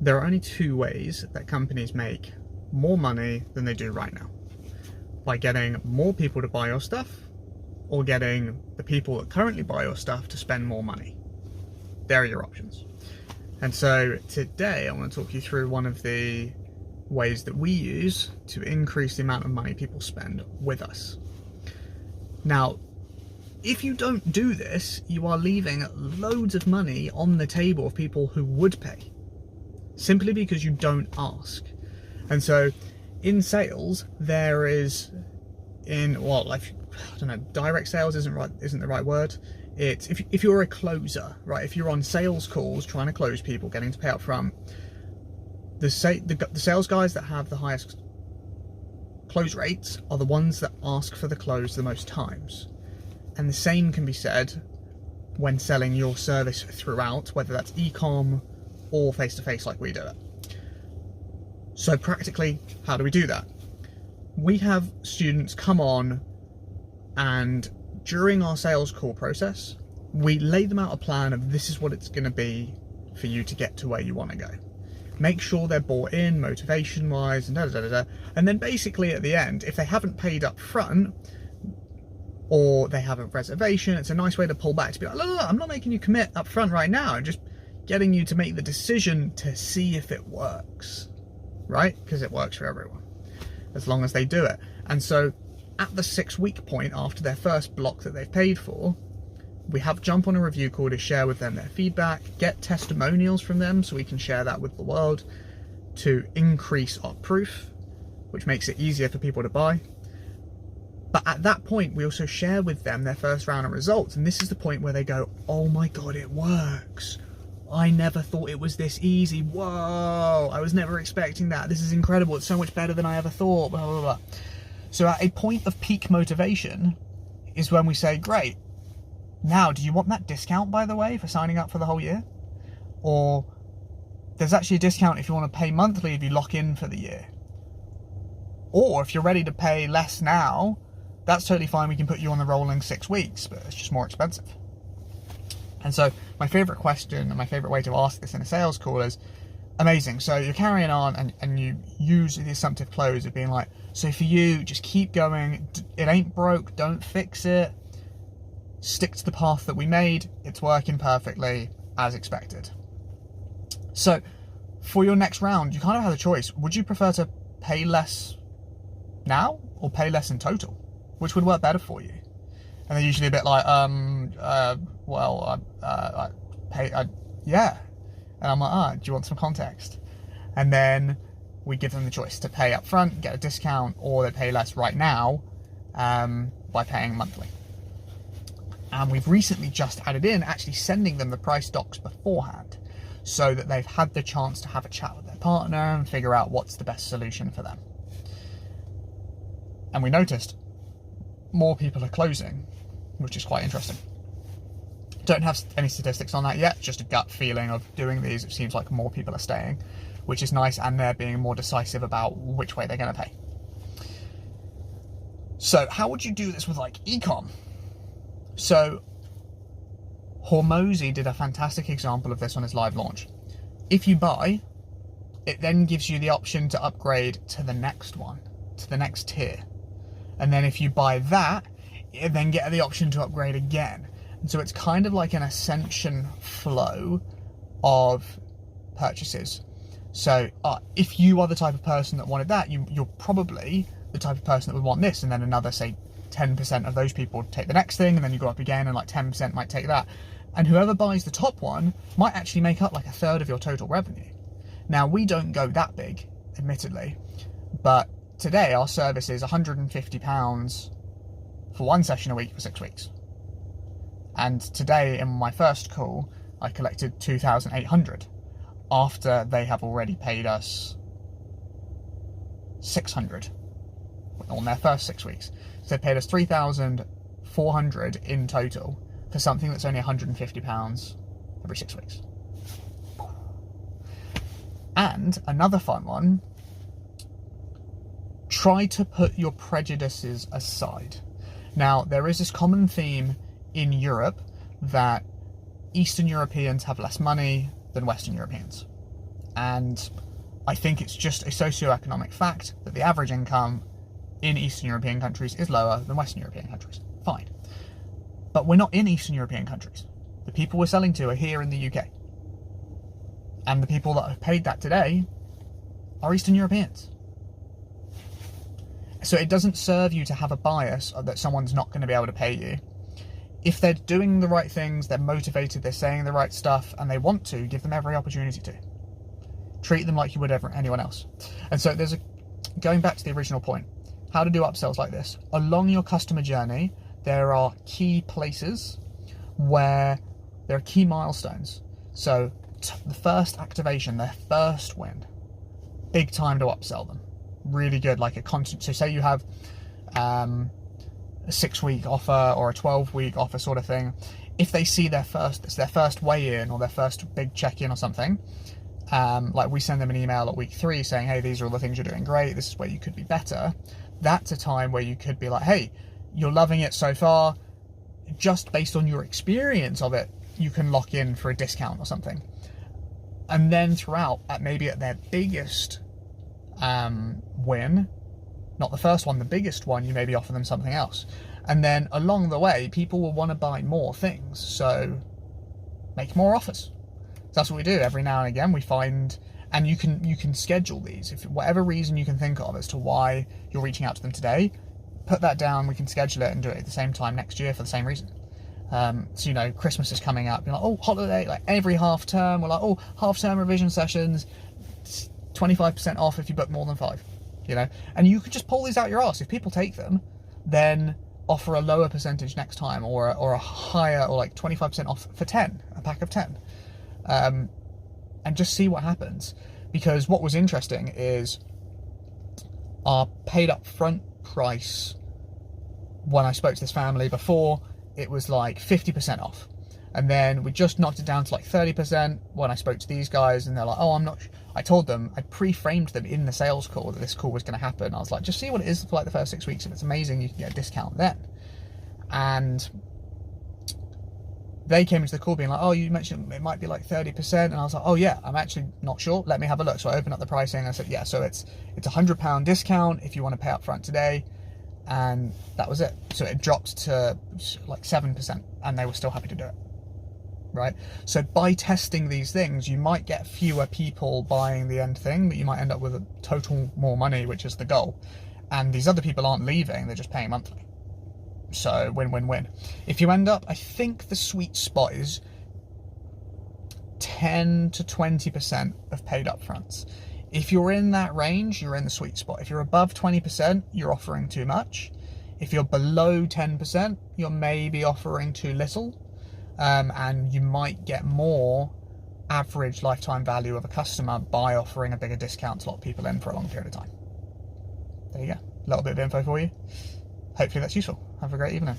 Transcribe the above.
There are only two ways that companies make more money than they do right now. By getting more people to buy your stuff, or getting the people that currently buy your stuff to spend more money. There are your options. And so today I want to talk you through one of the ways that we use to increase the amount of money people spend with us. Now, if you don't do this, you are leaving loads of money on the table of people who would pay, simply because you don't ask. And so in sales, there is, direct sales isn't the right word. It's if you're a closer, right? If you're on sales calls trying to close people, getting to pay up front, the sales guys that have the highest close rates are the ones that ask for the close the most times. And the same can be said when selling your service throughout, whether that's e-com or face-to-face like we do it. So practically, how do we do that? We have students come on, and during our sales call process, we lay them out a plan of this is what it's going to be for you to get to where you want to go. Make sure they're bought in motivation-wise, and then basically at the end, if they haven't paid up front, or they have a reservation, it's a nice way to pull back to be like, look, I'm not making you commit up front right now, I'm just getting you to make the decision to see if it works, right? Because it works for everyone, as long as they do it. And so at the 6-week point after their first block that they've paid for, we have jump on a review call to share with them their feedback, get testimonials from them so we can share that with the world to increase our proof, which makes it easier for people to buy. But at that point, we also share with them their first round of results. And this is the point where they go, oh my God, it works. I never thought it was this easy. Whoa, I was never expecting that. This is incredible. It's so much better than I ever thought, blah, blah, blah. So at a point of peak motivation is when we say, great. Now, do you want that discount, by the way, for signing up for the whole year? Or there's actually a discount if you want to pay monthly if you lock in for the year. Or if you're ready to pay less now, that's totally fine. We can put you on the rolling 6 weeks, but it's just more expensive. And so my favorite question and my favorite way to ask this in a sales call is, amazing, so you're carrying on and you use the assumptive close of being like, so for you, just keep going. It ain't broke, don't fix it. Stick to the path that we made. It's working perfectly as expected. So for your next round, you kind of have a choice. Would you prefer to pay less now or pay less in total? Which would work better for you? And they're usually a bit like, yeah. And I'm like, do you want some context? And then we give them the choice to pay up front, get a discount, or they pay less right now by paying monthly. And we've recently just added in actually sending them the price docs beforehand so that they've had the chance to have a chat with their partner and figure out what's the best solution for them. And we noticed more people are closing, which is quite interesting. Don't have any statistics on that yet, just a gut feeling of doing these. It seems like more people are staying, which is nice, and they're being more decisive about which way they're going to pay. So how would you do this with like e-com? So Hormozy did a fantastic example of this on his live launch. If you buy, it then gives you the option to upgrade to the next one, to the next tier. And then if you buy that, you then get the option to upgrade again. And so it's kind of like an ascension flow of purchases. So if you are the type of person that wanted that, you're probably the type of person that would want this, and then another, say, 10% of those people take the next thing, and then you go up again, and like 10% might take that. And whoever buys the top one might actually make up like a third of your total revenue. Now, we don't go that big, admittedly, but today our service is £150 for one session a week for 6 weeks. And today, in my first call, I collected $2,800 after they have already paid us $600 on their first 6 weeks. So they paid us $3,400 in total for something that's only £150 every 6 weeks. And another fun one, try to put your prejudices aside. Now, there is this common theme in Europe that Eastern Europeans have less money than Western Europeans. And I think it's just a socio-economic fact that the average income in Eastern European countries is lower than Western European countries. Fine. But we're not in Eastern European countries. The people we're selling to are here in the UK. And the people that have paid that today are Eastern Europeans. So it doesn't serve you to have a bias that someone's not going to be able to pay you. If they're doing the right things, they're motivated, they're saying the right stuff, and they want to, give them every opportunity to. Treat them like you would anyone else. And so going back to the original point, how to do upsells like this. Along your customer journey, there are key places where there are key milestones. So the first activation, their first win, big time to upsell them. Really good, like a constant. So say you have a 6-week offer or a 12-week offer sort of thing. If they see it's their first weigh-in or their first big check-in or something, like we send them an email at week 3 saying, hey, these are all the things you're doing great, this is where you could be better. That's a time where you could be like, hey, you're loving it so far, just based on your experience of it, you can lock in for a discount or something. And then throughout, maybe at their biggest win, not the first one, the biggest one, you maybe offer them something else. And then along the way, people will want to buy more things, so make more offers. So that's what we do every now and again. We find, and you can schedule these. If whatever reason you can think of as to why you're reaching out to them today, put that down, we can schedule it and do it at the same time next year for the same reason. So, you know, Christmas is coming up, you're like, oh, holiday, like every half term, we're like, oh, half term revision sessions, 25% off if you book more than 5, you know, and you could just pull these out your arse. If people take them, then offer a lower percentage next time, or a higher, or like 25% off for 10, a pack of 10, and just see what happens. Because what was interesting is our paid up front price, when I spoke to this family before, it was like 50% off. And then we just knocked it down to like 30% when I spoke to these guys, and they're like, oh, I'm not, I told them, I pre-framed them in the sales call that this call was going to happen. I was like, just see what it is for like the first 6 weeks. If it's amazing, you can get a discount then. And they came into the call being like, oh, you mentioned it might be like 30%. And I was like, oh yeah, I'm actually not sure. Let me have a look. So I opened up the pricing and I said, yeah, so it's £100 discount if you want to pay up front today. And that was it. So it dropped to like 7%, and they were still happy to do it. Right? So by testing these things, you might get fewer people buying the end thing, but you might end up with a total more money, which is the goal. And these other people aren't leaving, they're just paying monthly. So win-win-win. If you end up, I think the sweet spot is 10 to 20% of paid upfronts. If you're in that range, you're in the sweet spot. If you're above 20%, you're offering too much. If you're below 10%, you're maybe offering too little. And you might get more average lifetime value of a customer by offering a bigger discount to lock people in for a long period of time. There you go. A little bit of info for you. Hopefully that's useful. Have a great evening.